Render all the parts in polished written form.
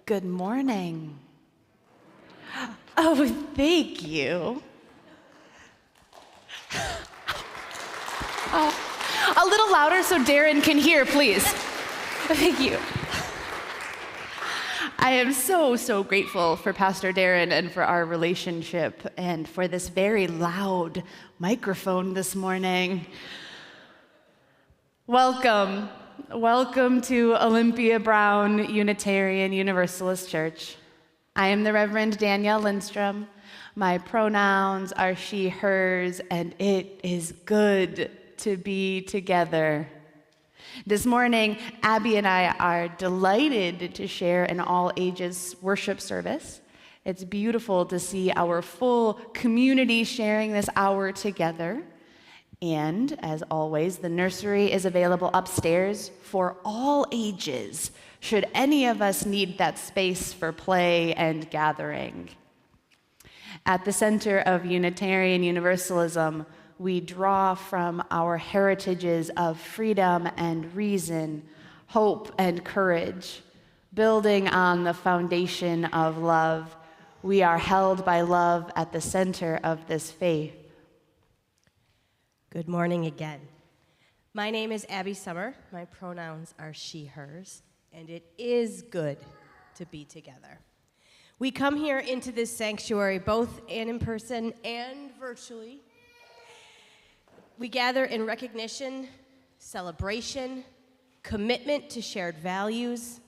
Good morning. Oh, thank you. A little louder so Darren can hear, please. Thank you. I am so grateful for Pastor Darren and for our relationship and for this very loud microphone this morning. Welcome to Olympia Brown Unitarian Universalist Church. I am the Reverend Danielle Lindstrom. My pronouns are she, hers, and it is good to be together. This morning, Abby and I are delighted to share an all-ages worship service. It's beautiful to see our full community sharing this hour together. And, as always, the nursery is available upstairs for all ages, should any of us need that space for play and gathering. At the center of Unitarian Universalism, we draw from our heritages of freedom and reason, hope and courage, building on the foundation of love. We are held by love at the center of this faith. Good morning again. My name is Abby Summer. My pronouns are she, hers, and it is good to be together. We come here into this sanctuary both in person and virtually. We gather in recognition, celebration, commitment to shared values,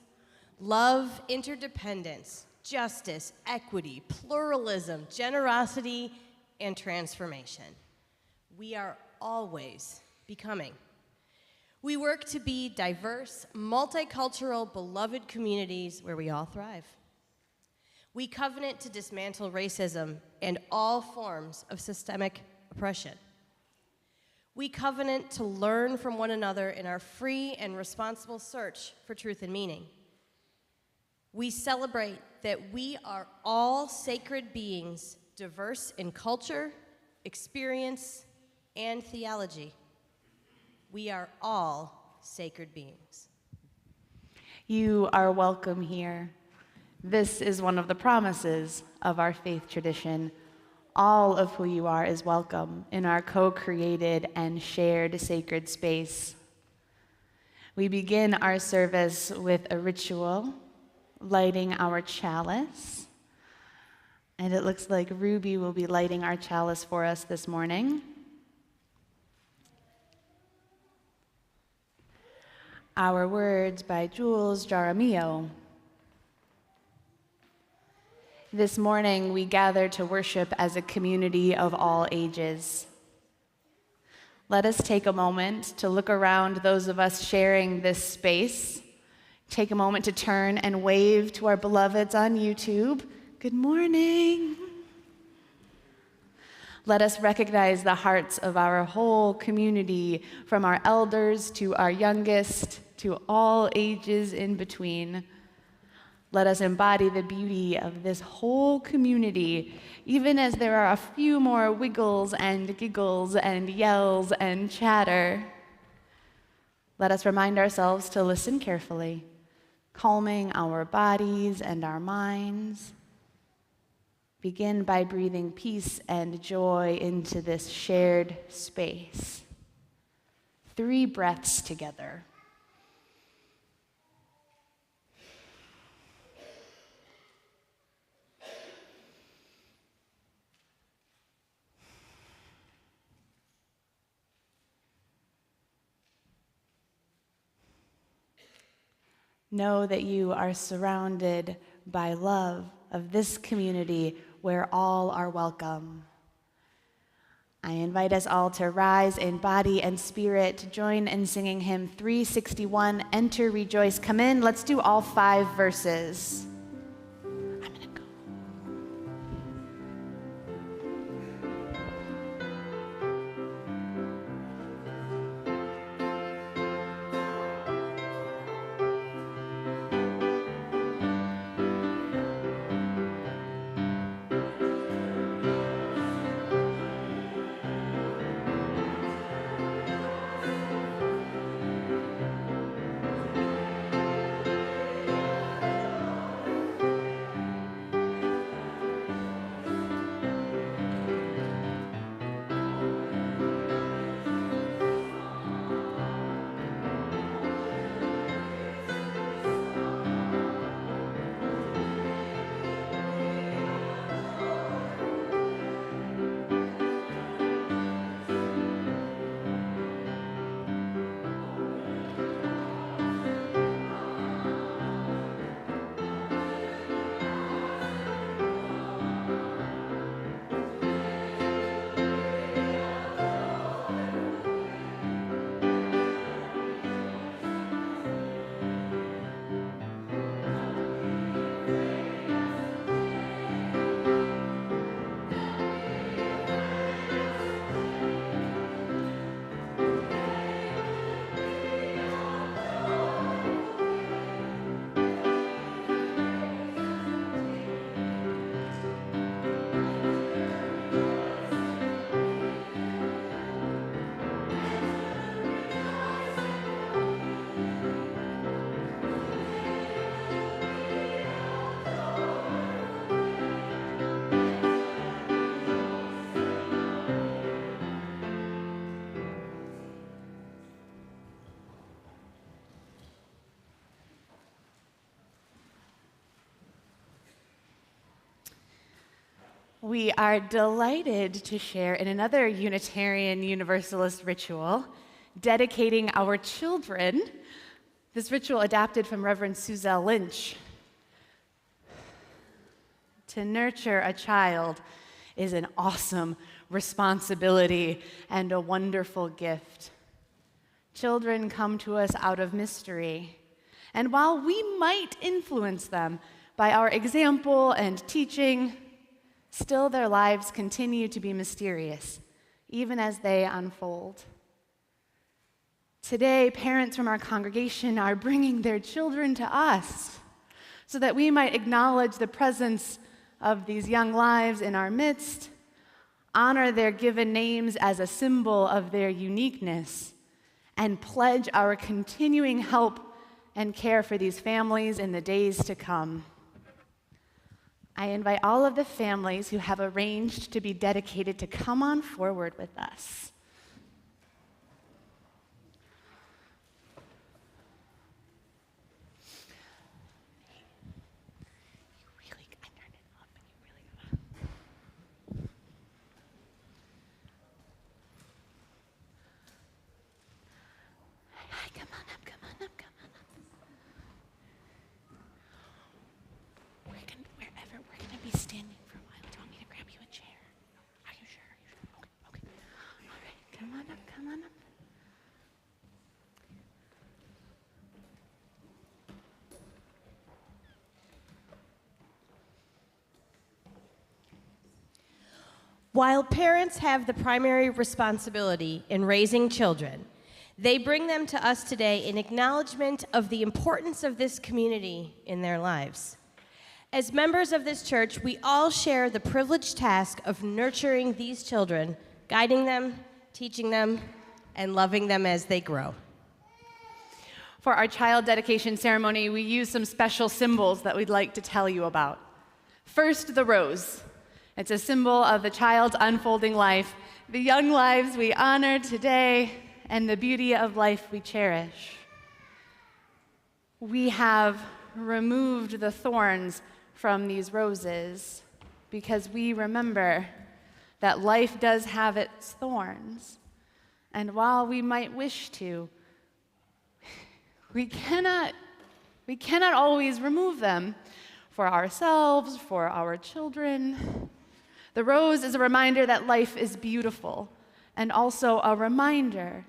love, interdependence, justice, equity, pluralism, generosity, and transformation. We are always becoming. We work to be diverse, multicultural, beloved communities where we all thrive. We covenant to dismantle racism and all forms of systemic oppression. We covenant to learn from one another in our free and responsible search for truth and meaning. We celebrate that we are all sacred beings, diverse in culture, experience, and theology. We are all sacred beings. You are welcome here. This is one of the promises of our faith tradition. All of who you are is welcome in our co-created and shared sacred space. We begin our service with a ritual, lighting our chalice. And it looks like Ruby will be lighting our chalice for us this morning. Our words by Jules Jaramillo. This morning, we gather to worship as a community of all ages. Let us take a moment to look around those of us sharing this space. Take a moment to turn and wave to our beloveds on YouTube. Good morning. Let us recognize the hearts of our whole community, from our elders to our youngest, to all ages in between. Let us embody the beauty of this whole community, even as there are a few more wiggles and giggles and yells and chatter. Let us remind ourselves to listen carefully, calming our bodies and our minds. Begin by breathing peace and joy into this shared space. 3 breaths together. Know that you are surrounded by love of this community where all are welcome. I invite us all to rise in body and spirit, to join in singing hymn 361, Enter, Rejoice, Come In. Let's do all 5 verses. We are delighted to share in another Unitarian Universalist ritual, dedicating our children. This ritual adapted from Reverend Suzelle Lynch. To nurture a child is an awesome responsibility and a wonderful gift. Children come to us out of mystery, and while we might influence them by our example and teaching, still their lives continue to be mysterious, even as they unfold. Today, parents from our congregation are bringing their children to us so that we might acknowledge the presence of these young lives in our midst, honor their given names as a symbol of their uniqueness, and pledge our continuing help and care for these families in the days to come. I invite all of the families who have arranged to be dedicated to come on forward with us. While parents have the primary responsibility in raising children, they bring them to us today in acknowledgement of the importance of this community in their lives. As members of this church, we all share the privileged task of nurturing these children, guiding them, teaching them, and loving them as they grow. For our child dedication ceremony, we use some special symbols that we'd like to tell you about. First, the rose. It's a symbol of the child's unfolding life, the young lives we honor today, and the beauty of life we cherish. We have removed the thorns from these roses because we remember that life does have its thorns. And while we might wish to, we cannot always remove them for ourselves, for our children. The rose is a reminder that life is beautiful, and also a reminder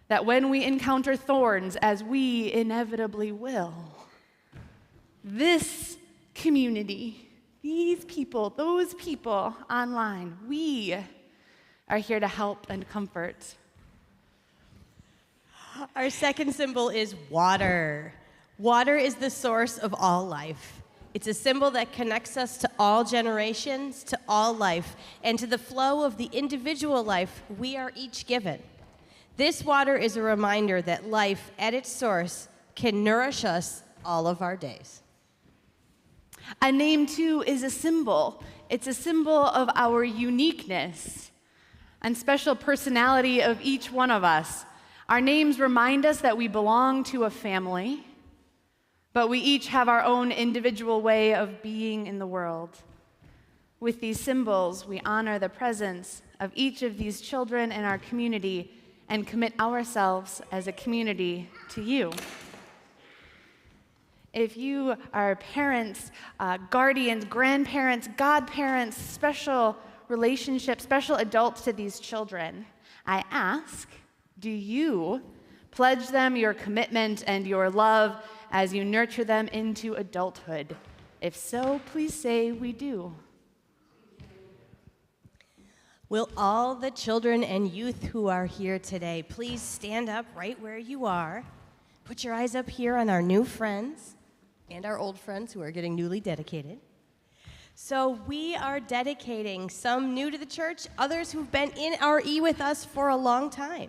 that when we encounter thorns, as we inevitably will, this community, these people, those people online, we are here to help and comfort. Our second symbol is water. Water is the source of all life. It's a symbol that connects us to all generations, to all life, and to the flow of the individual life we are each given. This water is a reminder that life at its source can nourish us all of our days. A name, too, is a symbol. It's a symbol of our uniqueness and special personality of each one of us. Our names remind us that we belong to a family, but we each have our own individual way of being in the world. With these symbols, we honor the presence of each of these children in our community and commit ourselves as a community to you. If you are parents, guardians, grandparents, godparents, special relationships, special adults to these children, I ask, do you pledge them your commitment and your love as you nurture them into adulthood? If so, please say we do. Will all the children and youth who are here today please stand up right where you are? Put your eyes up here on our new friends and our old friends who are getting newly dedicated. So we are dedicating some new to the church, others who've been in RE with us for a long time.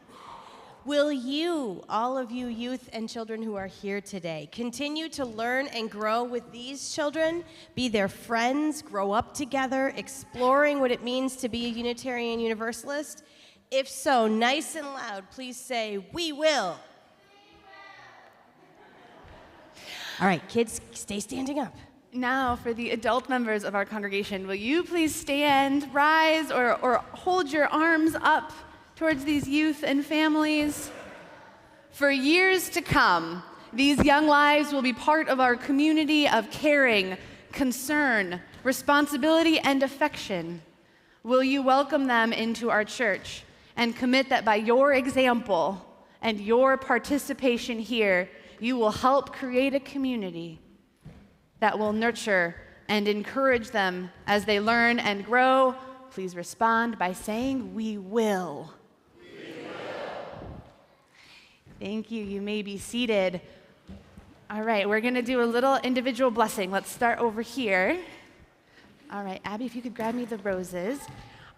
Will you, all of you youth and children who are here today, continue to learn and grow with these children, be their friends, grow up together, exploring what it means to be a Unitarian Universalist? If so, nice and loud, please say, we will. All right, kids, stay standing up. Now, for the adult members of our congregation, will you please stand, rise, or hold your arms up towards these youth and families? For years to come, these young lives will be part of our community of caring, concern, responsibility, and affection. Will you welcome them into our church and commit that by your example and your participation here, you will help create a community that will nurture and encourage them as they learn and grow? Please respond by saying, "We will." We will. Thank you. You may be seated. All right, we're going to do a little individual blessing. Let's start over here. All right, Abby, if you could grab me the roses.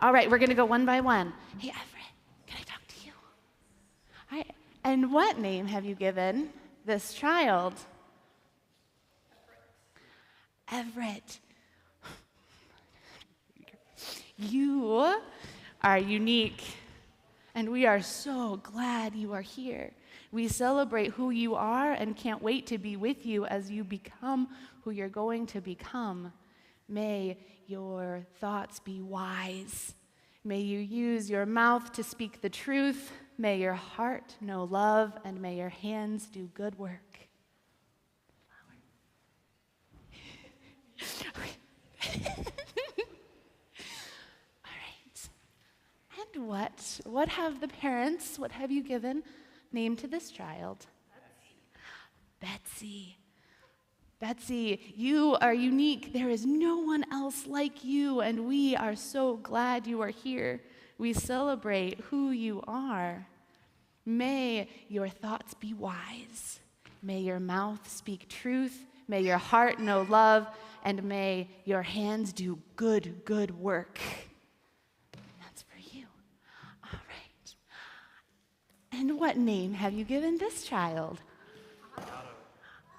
All right, we're going to go one by one. Hey, Everett, can I talk to you? All right, and what name have you given this child? Everett. You are unique, and we are so glad you are here. We celebrate who you are and can't wait to be with you as you become who you're going to become. May your thoughts be wise. May you use your mouth to speak the truth. May your heart know love, and may your hands do good work. All right. And what have the parents, what have you given name to this child? Betsy. Betsy, you are unique. There is no one else like you, and we are so glad you are here. We celebrate who you are. May your thoughts be wise. May your mouth speak truth. May your heart know love, and may your hands do good work. That's for you. All right. And what name have you given this child?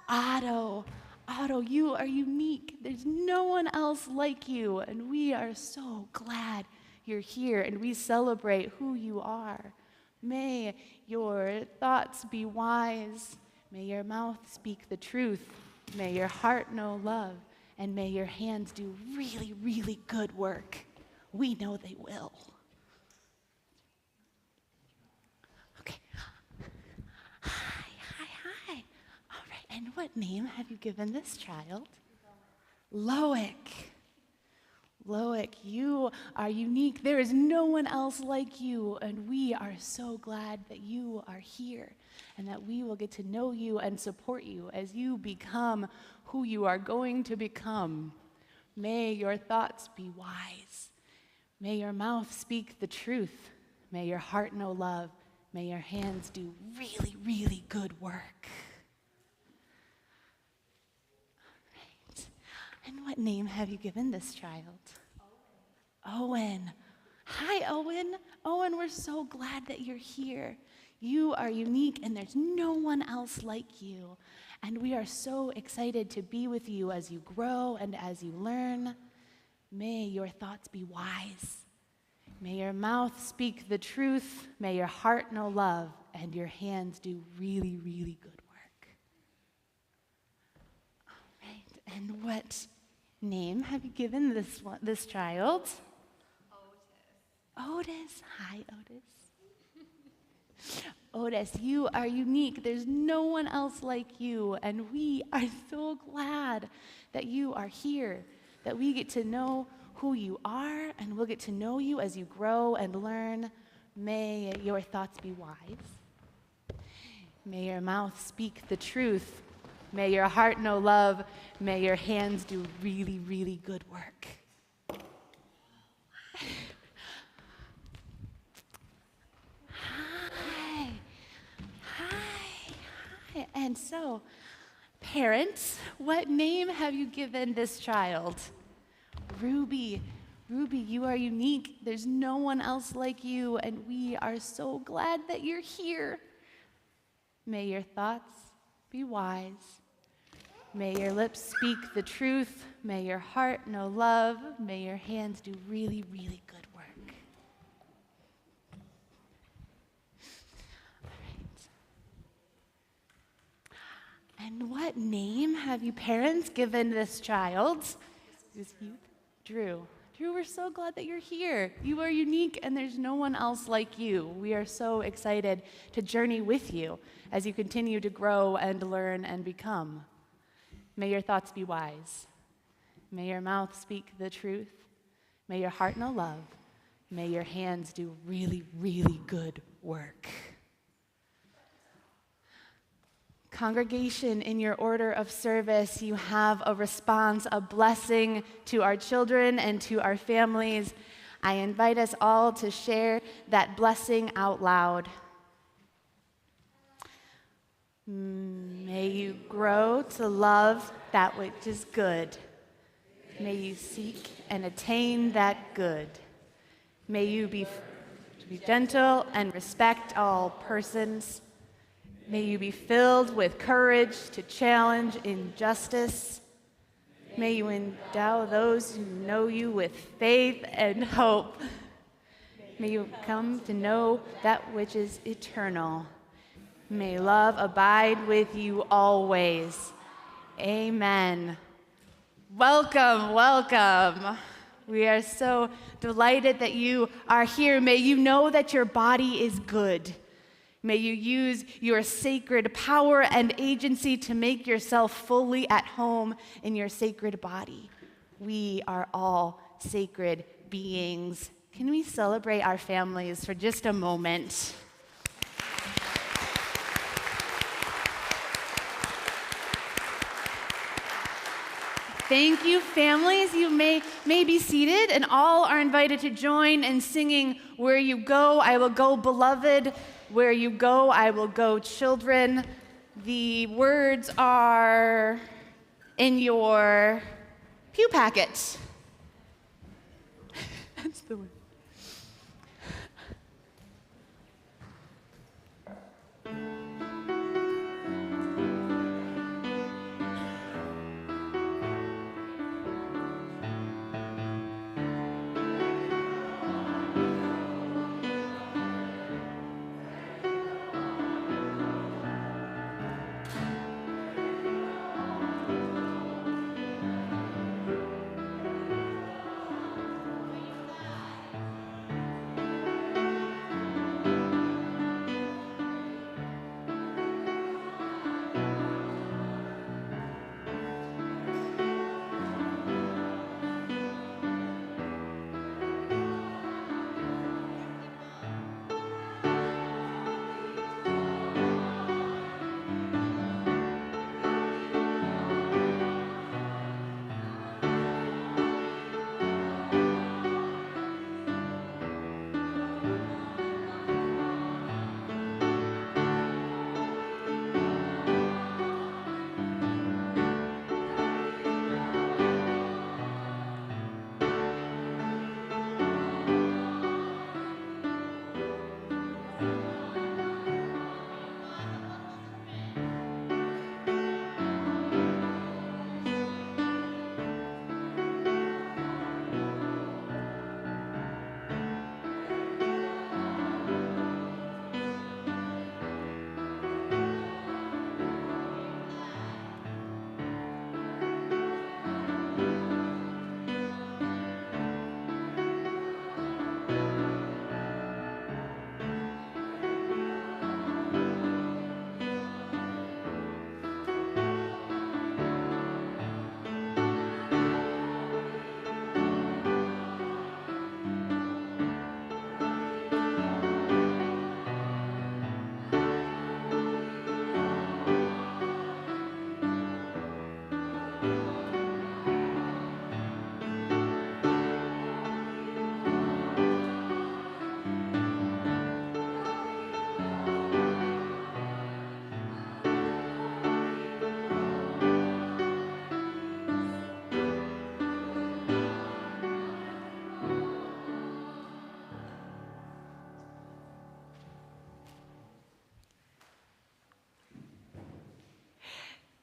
Otto. Otto, you are unique. There's no one else like you, and we are so glad you're here, and we celebrate who you are. May your thoughts be wise. May your mouth speak the truth. May your heart know love, and may your hands do really good work. We know they will. Okay. Hi. All right, and what name have you given this child? Loic. Loic, you are unique. There is no one else like you, and we are so glad that you are here and that we will get to know you and support you as you become who you are going to become. May your thoughts be wise. May your mouth speak the truth. May your heart know love. May your hands do really good work. And what name have you given this child? Owen. Hi, Owen. Owen, we're so glad that you're here. You are unique, and there's no one else like you. And we are so excited to be with you as you grow and as you learn. May your thoughts be wise. May your mouth speak the truth. May your heart know love, and your hands do really good work. All right, and what name have you given this child? Otis. Hi, Otis. Otis, you are unique. There's no one else like you, and we are so glad that you are here, that we get to know who you are, and we'll get to know you as you grow and learn. May your thoughts be wise. May your mouth speak the truth. May your heart know love. May your hands do really good work. Hi. And so, parents, what name have you given this child? Ruby. Ruby, you are unique. There's no one else like you, and we are so glad that you're here. May your thoughts be wise. May your lips speak the truth. May your heart know love. May your hands do really good work. All right. And what What name have you parents given this child? This youth? Drew. Drew, we're so glad that you're here. You are unique and there's no one else like you. We are so excited to journey with you as you continue to grow and learn and become. May your thoughts be wise. May your mouth speak the truth. May your heart know love. May your hands do really, really good work. Congregation, in your order of service, you have a response, a blessing to our children and to our families. I invite us all to share that blessing out loud. May you grow to love that which is good. May you seek and attain that good. May you be gentle and respect all persons. May you be filled with courage to challenge injustice. May you endow those who know you with faith and hope. May you come to know that which is eternal. May love abide with you always. Amen. Welcome, welcome. We are so delighted that you are here. May you know that your body is good. May you use your sacred power and agency to make yourself fully at home in your sacred body. We are all sacred beings. Can we celebrate our families for just a moment? Thank you, families. You may be seated, and all are invited to join in singing, "Where you go, I will go, beloved. Where you go, I will go, children." The words are in your pew packet. That's the word.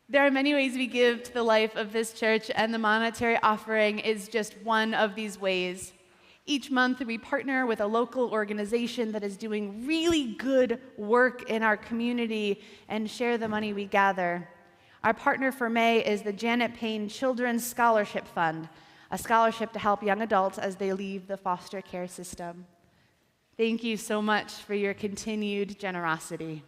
There are many ways we give to the life of this church, and the monetary offering is just one of these ways. Each month, we partner with a local organization that is doing really good work in our community and share the money we gather. Our partner for May is the Janet Payne Children's Scholarship Fund, a scholarship to help young adults as they leave the foster care system. Thank you so much for your continued generosity.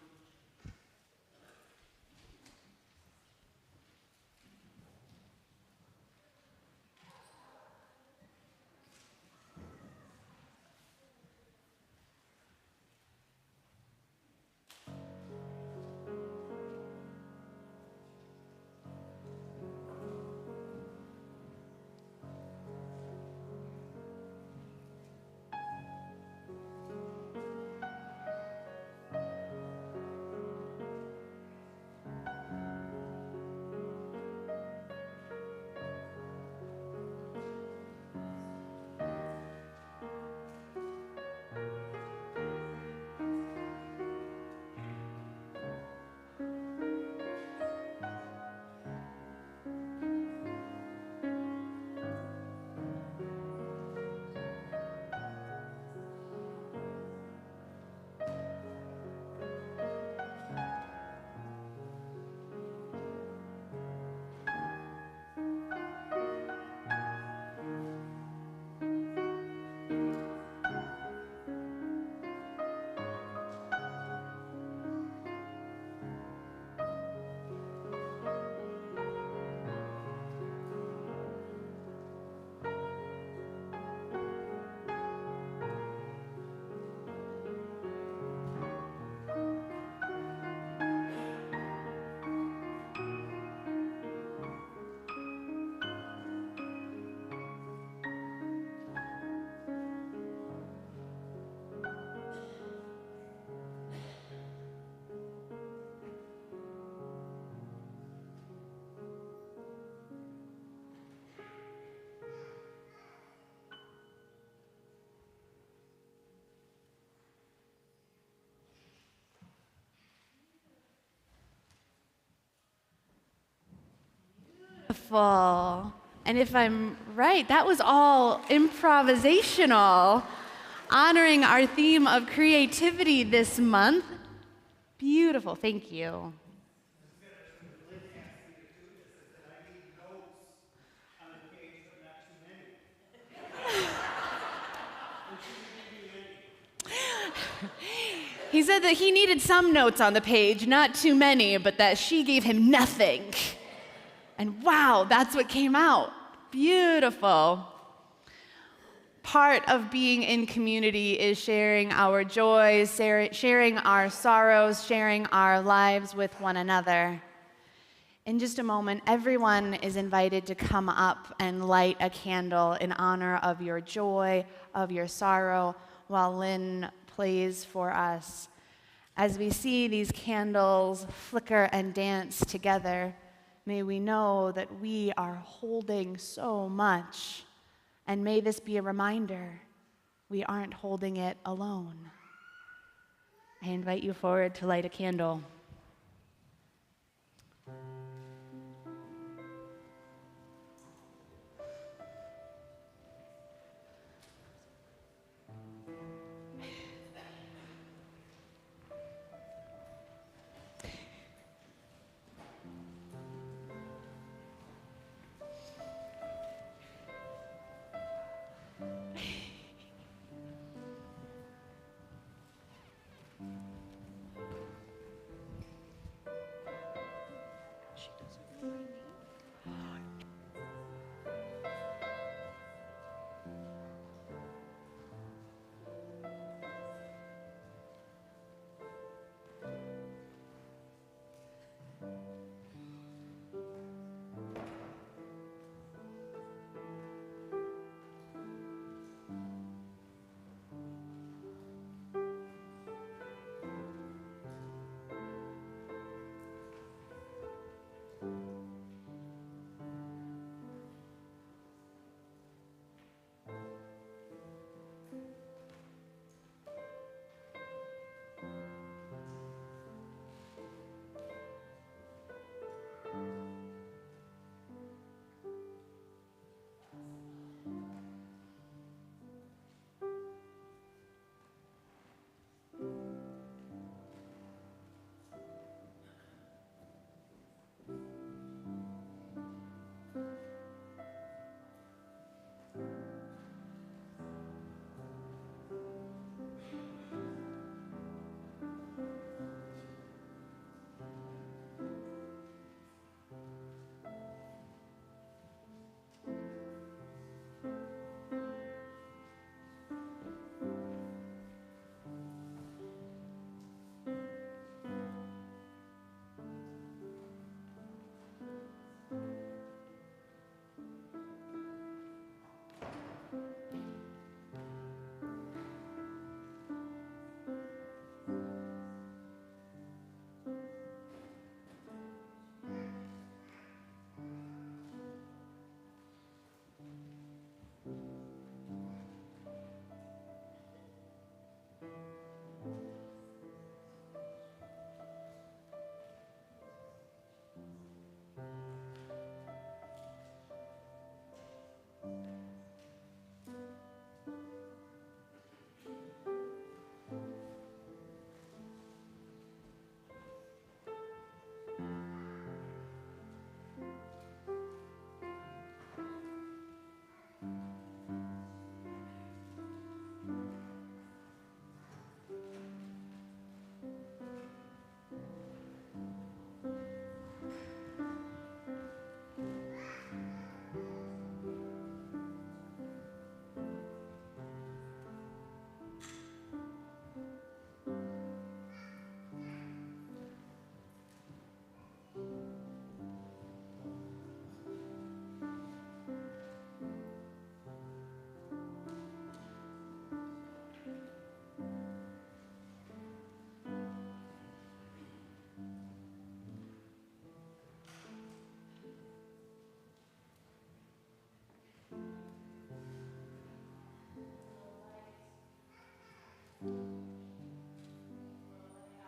Beautiful. And if I'm right, that was all improvisational, honoring our theme of creativity this month. Beautiful, thank you. He said that he needed some notes on the page, not too many, but that she gave him nothing. And wow, that's what came out. Beautiful. Part of being in community is sharing our joys, sharing our sorrows, sharing our lives with one another. In just a moment, everyone is invited to come up and light a candle in honor of your joy, of your sorrow, while Lynn plays for us. As we see these candles flicker and dance together, may we know that we are holding so much, and may this be a reminder we aren't holding it alone. I invite you forward to light a candle.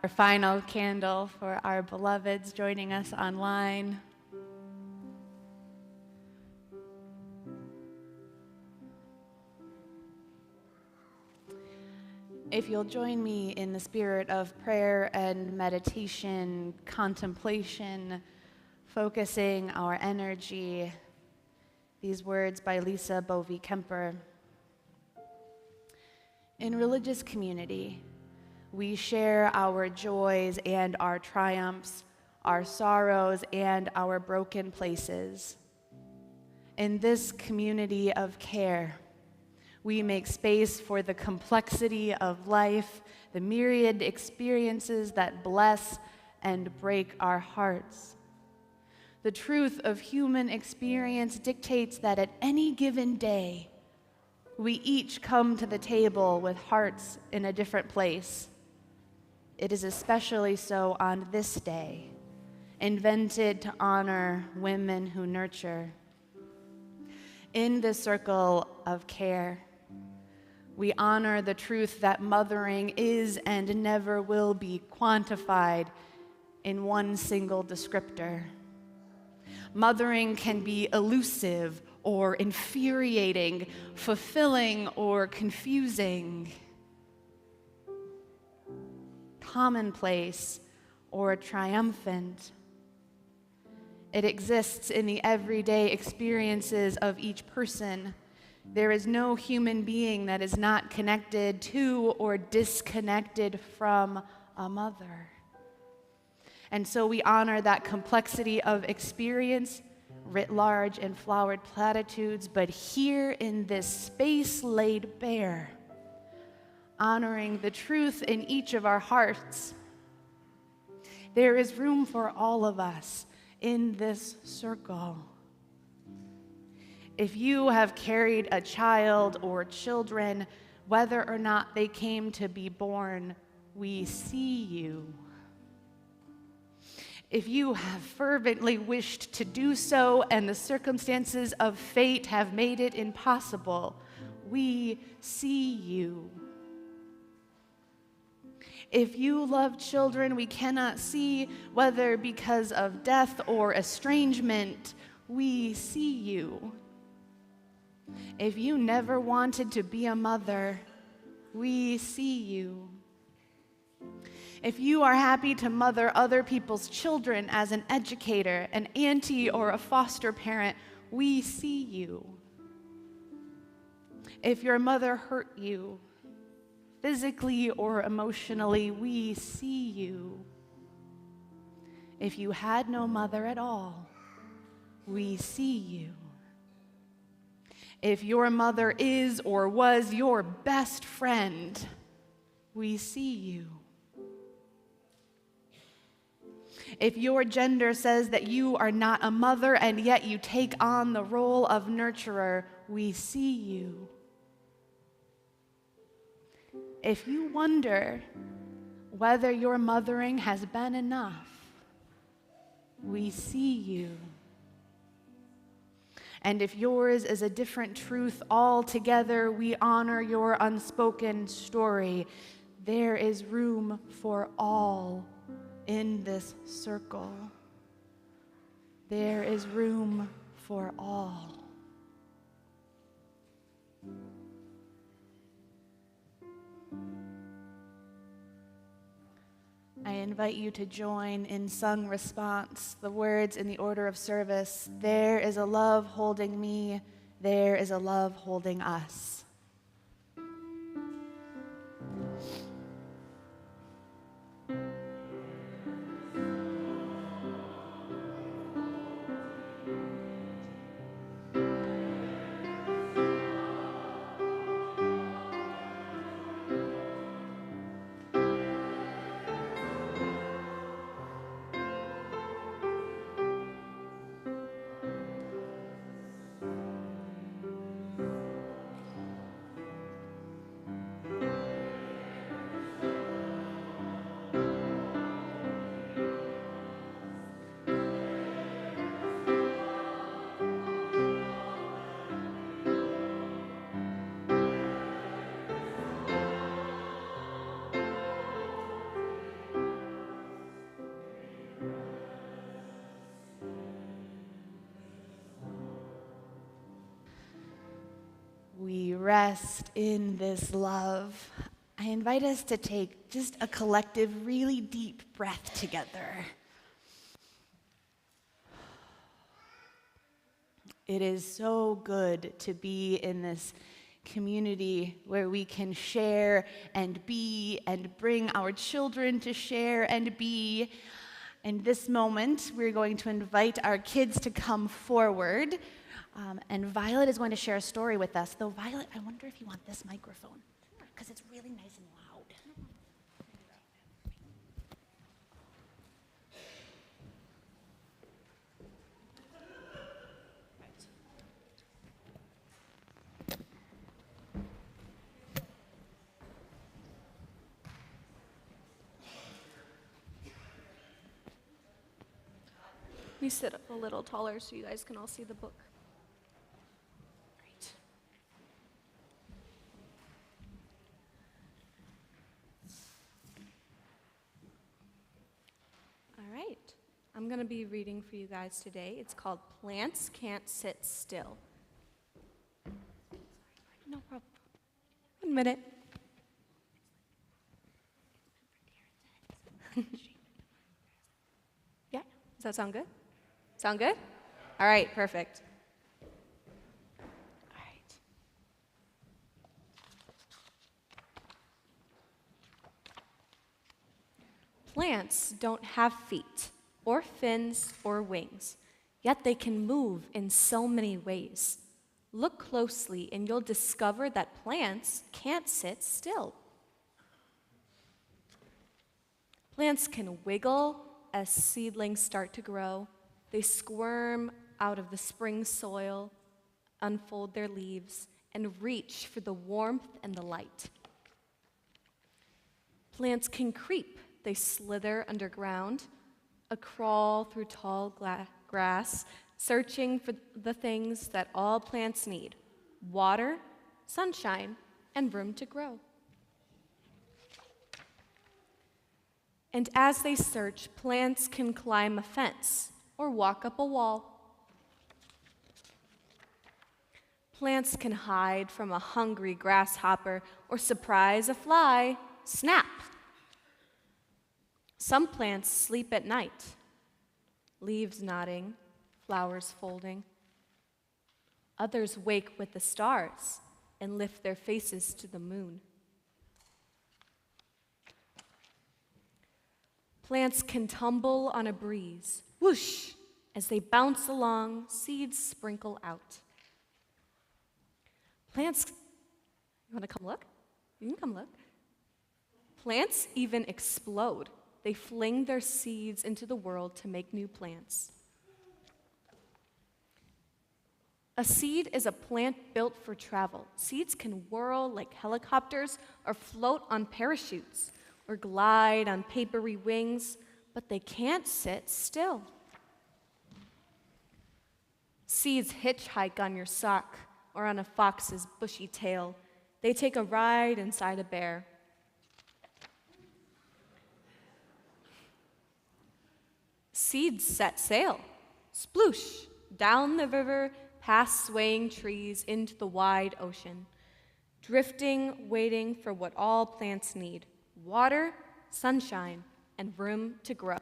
Our final candle for our beloveds joining us online. If you'll join me in the spirit of prayer and meditation, contemplation, focusing our energy, these words by Lisa Bovey Kemper. In religious community, we share our joys and our triumphs, our sorrows and our broken places. In this community of care, we make space for the complexity of life, the myriad experiences that bless and break our hearts. The truth of human experience dictates that at any given day, we each come to the table with hearts in a different place. It is especially so on this day, invented to honor women who nurture. In this circle of care, we honor the truth that mothering is and never will be quantified in one single descriptor. Mothering can be elusive or infuriating, fulfilling or confusing, commonplace or triumphant. It exists in the everyday experiences of each person. There is no human being that is not connected to or disconnected from a mother. And so we honor that complexity of experience, writ large in flowered platitudes, but here in this space laid bare, honoring the truth in each of our hearts. There is room for all of us in this circle. If you have carried a child or children, whether or not they came to be born, we see you. If you have fervently wished to do so and the circumstances of fate have made it impossible, we see you. If you love children we cannot see, whether because of death or estrangement, we see you. If you never wanted to be a mother, we see you. If you are happy to mother other people's children as an educator, an auntie, or a foster parent, we see you. If your mother hurt you, physically or emotionally, we see you. If you had no mother at all, we see you. If your mother is or was your best friend, we see you. If your gender says that you are not a mother and yet you take on the role of nurturer, we see you. If you wonder whether your mothering has been enough, we see you. And if yours is a different truth altogether, we honor your unspoken story. There is room for all in this circle. There is room for all. I invite you to join in sung response, the words in the order of service. There is a love holding me, there is a love holding us. rest in this love, I invite us to take just a collective, really deep breath together. It is so good to be in this community where we can share and be and bring our children to share and be. In this moment, we're going to invite our kids to come forward, and Violet is going to share a story with us. Though, Violet, I wonder if you want this microphone, because it's really nice and loud. Let me sit up a little taller so you guys can all see the book. Great. All right. I'm going to be reading for you guys today. It's called Plants Can't Sit Still. No problem. 1 minute. Yeah? Does that sound good? Sound good? All right, perfect. All right. Plants don't have feet, or fins, or wings, yet they can move in so many ways. Look closely and you'll discover that plants can't sit still. Plants can wiggle as seedlings start to grow. They squirm out of the spring soil, unfold their leaves, and reach for the warmth and the light. Plants can creep. They slither underground, crawl through tall grass, searching for the things that all plants need: water, sunshine, and room to grow. And as they search, plants can climb a fence or walk up a wall. Plants can hide from a hungry grasshopper or surprise a fly. Snap! Some plants sleep at night, leaves nodding, flowers folding. Others wake with the stars and lift their faces to the moon. Plants can tumble on a breeze, whoosh, as they bounce along, seeds sprinkle out. Plants, you want to come look? You can come look. Plants even explode. They fling their seeds into the world to make new plants. A seed is a plant built for travel. Seeds can whirl like helicopters or float on parachutes or glide on papery wings, but they can't sit still. Seeds hitchhike on your sock or on a fox's bushy tail. They take a ride inside a bear. Seeds set sail, sploosh, down the river, past swaying trees, into the wide ocean, drifting, waiting for what all plants need: water, sunshine, and room to grow.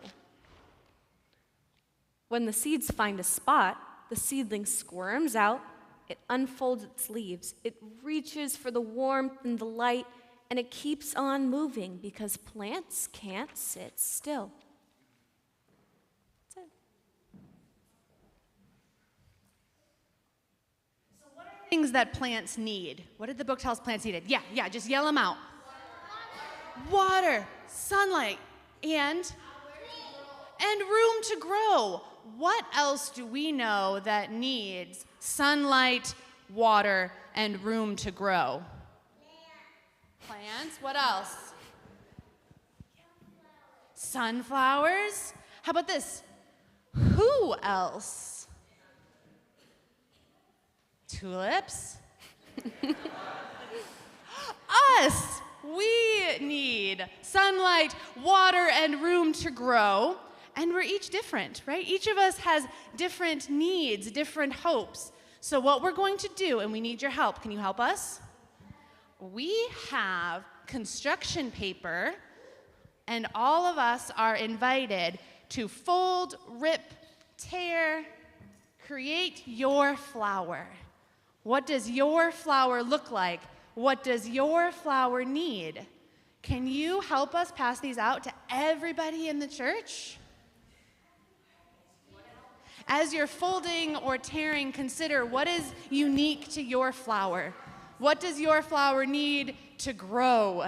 When the seeds find a spot, the seedling squirms out, it unfolds its leaves, it reaches for the warmth and the light, and it keeps on moving because plants can't sit still. That's it. So what are things that plants need? What did the book tell us plants needed? Yeah, just yell them out. Water, sunlight, and room to grow. What else do we know that needs sunlight, water, and room to grow? Plants. What else? Sunflowers. How about this? Who else? Tulips. Us. We need sunlight, water, and room to grow. And we're each different, right? Each of us has different needs, different hopes. So what we're going to do, and we need your help. Can you help us? we have construction paper, and all of us are invited to fold, rip, tear, create your flower. What does your flower look like? What does your flower need? Can you help us pass these out to everybody in the church? As you're folding or tearing, consider what is unique to your flower. What does your flower need to grow?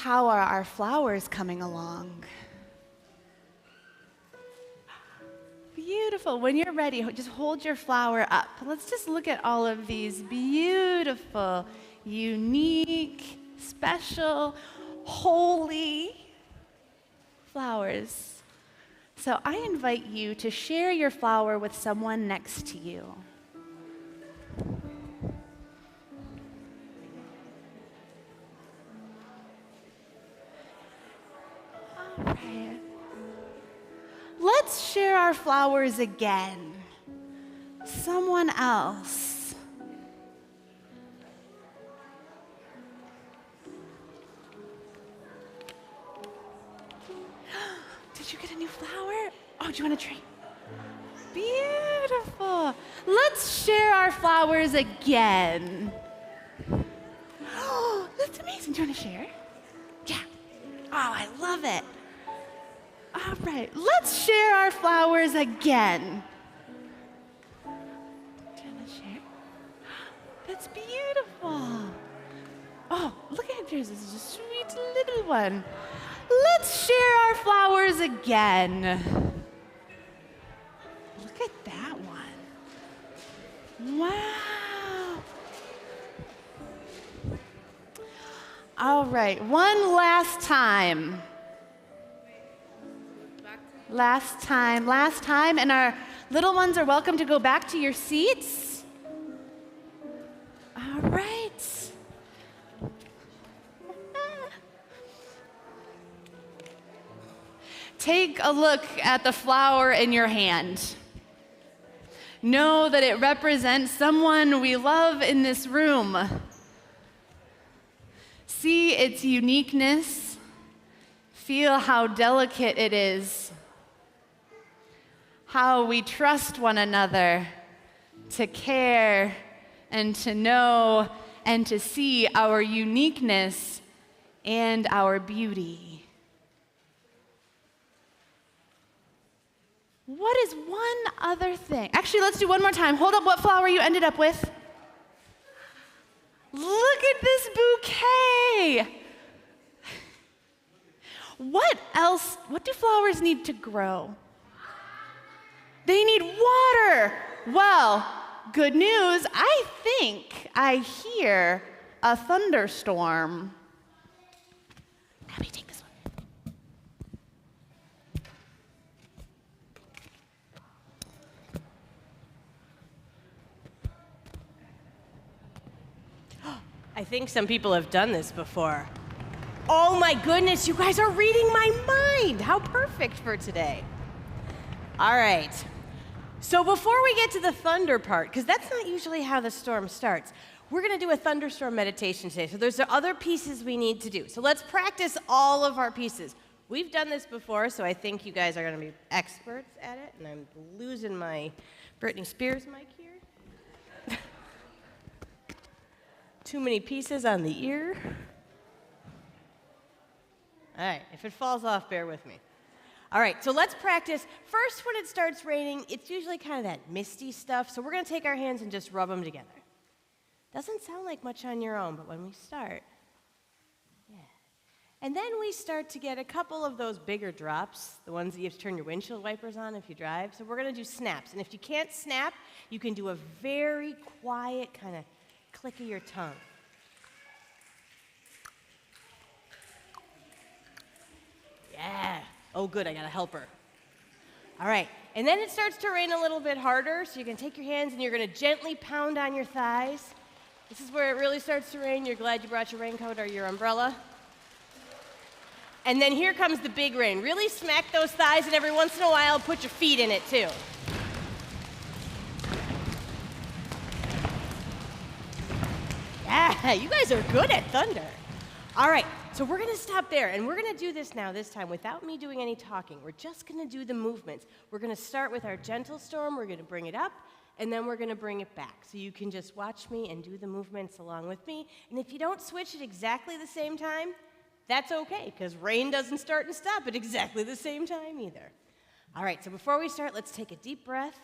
How are our flowers coming along? Beautiful. When you're ready, just hold your flower up. Let's just look at all of these beautiful, unique, special, holy flowers. So I invite you to share your flower with someone next to you. All right. Let's share our flowers again. Someone else. did you get a new flower? Oh, do you want a tree? Beautiful. Let's share our flowers again. Oh, that's amazing. Do you want to share? Yeah. Oh, I love it. All right, let's share our flowers again. Do you want to share? That's beautiful. Oh, look at yours. This is a sweet little one. Let's share our flowers again. Look at that one. Wow. All right, one last time. Last time, and our little ones are welcome to go back to your seats. All right. Take a look at the flower in your hand. Know that it represents someone we love in this room. See its uniqueness. Feel how delicate it is. How we trust one another to care and to know and to see our uniqueness and our beauty. What is one other thing? Actually, let's do one more time. Hold up what flower you ended up with. Look at this bouquet. What else? What do flowers need to grow? They need water. Well, good news. I think I hear a thunderstorm. Abby, take this one. I think some people have done this before. Oh my goodness, you guys are reading my mind. How perfect for today. All right. So before we get to the thunder part, because that's not usually how the storm starts, we're going to do a thunderstorm meditation today. So there's other pieces we need to do. So let's practice all of our pieces. We've done this before, so I think you guys are going to be experts at it. And I'm losing my Britney Spears mic here. Too many pieces on the ear. All right, if it falls off, bear with me. All right, so let's practice. First, when it starts raining, it's usually kind of that misty stuff, so we're going to take our hands and just rub them together. Doesn't sound like much on your own, but when we start, yeah. And then we start to get a couple of those bigger drops, the ones that you have to turn your windshield wipers on if you drive. So we're going to do snaps, and if you can't snap, you can do a very quiet kind of click of your tongue. Yeah. Oh, good, I got a helper. All right, and then it starts to rain a little bit harder, so you're going to take your hands and you're going to gently pound on your thighs. This is where it really starts to rain. You're glad you brought your raincoat or your umbrella. And then here comes the big rain. Really smack those thighs, and every once in a while, put your feet in it, too. Yeah, you guys are good at thunder. All right, so we're going to stop there, and we're going to do this now, this time, without me doing any talking. We're just going to do the movements. We're going to start with our gentle storm. We're going to bring it up, and then we're going to bring it back. So you can just watch me and do the movements along with me. And if you don't switch at exactly the same time, that's okay, because rain doesn't start and stop at exactly the same time either. All right, so before we start, let's take a deep breath.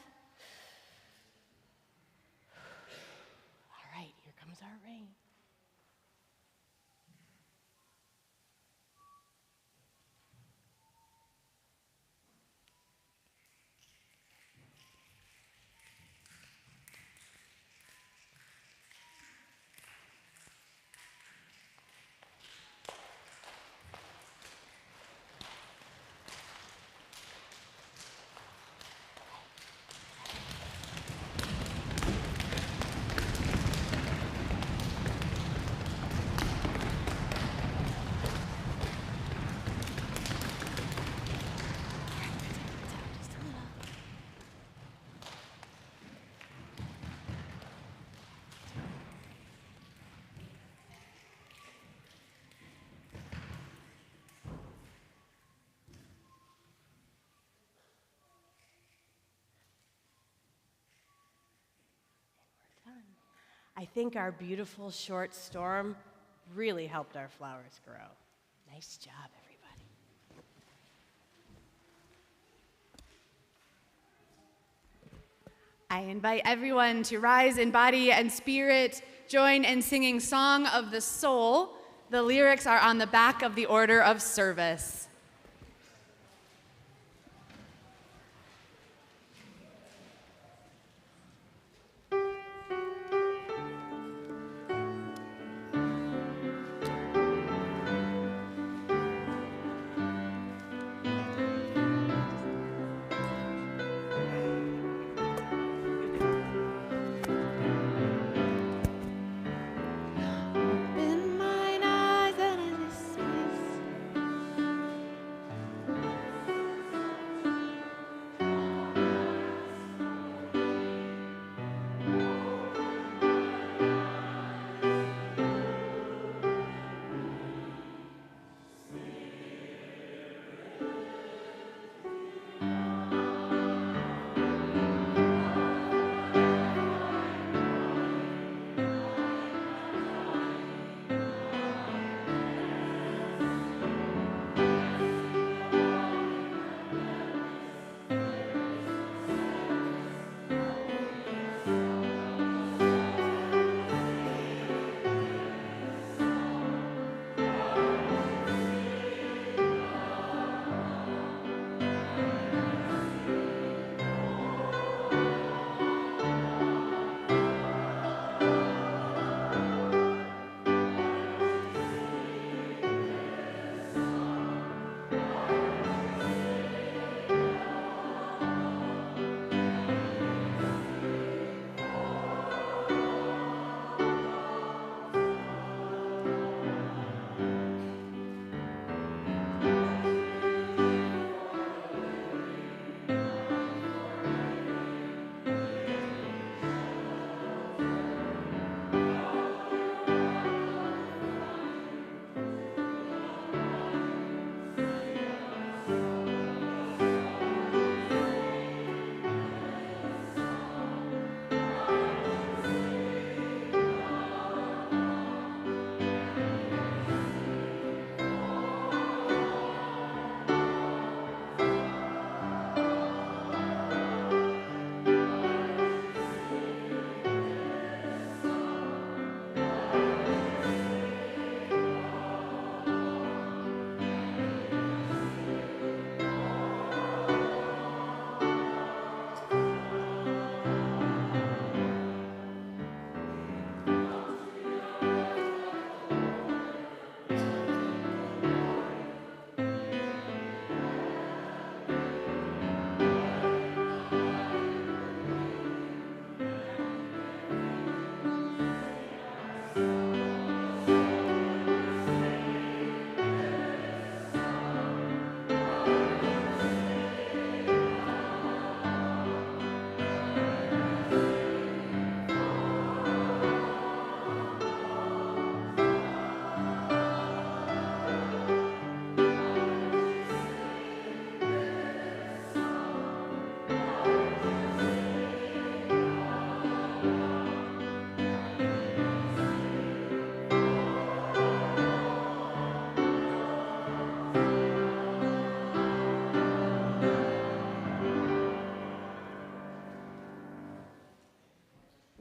All right, here comes our rain. I think our beautiful short storm really helped our flowers grow. Nice job, everybody. I invite everyone to rise in body and spirit, join in singing Song of the Soul. The lyrics are on the back of the order of service.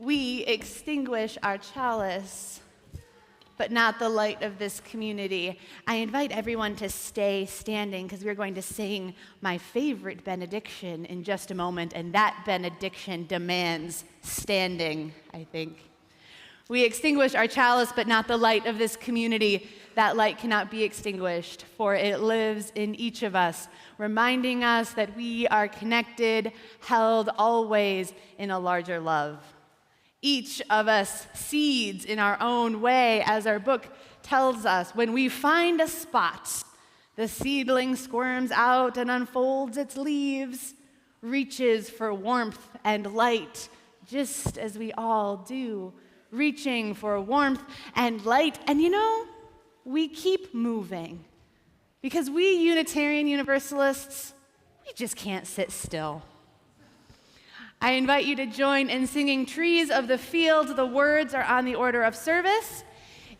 We extinguish our chalice, but not the light of this community. I invite everyone to stay standing because we're going to sing my favorite benediction in just a moment, and that benediction demands standing, I think. We extinguish our chalice, but not the light of this community. That light cannot be extinguished, for it lives in each of us, reminding us that we are connected, held always in a larger love. Each of us seeds in our own way, as our book tells us. When we find a spot, the seedling squirms out and unfolds its leaves, reaches for warmth and light, just as we all do, reaching for warmth and light. And you know, we keep moving, because we Unitarian Universalists, we just can't sit still. I invite you to join in singing Trees of the Field. The words are on the order of service.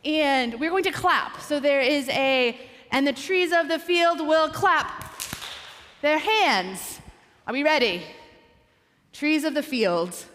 And we're going to clap. So there is and the trees of the field will clap their hands. Are we ready? Trees of the field.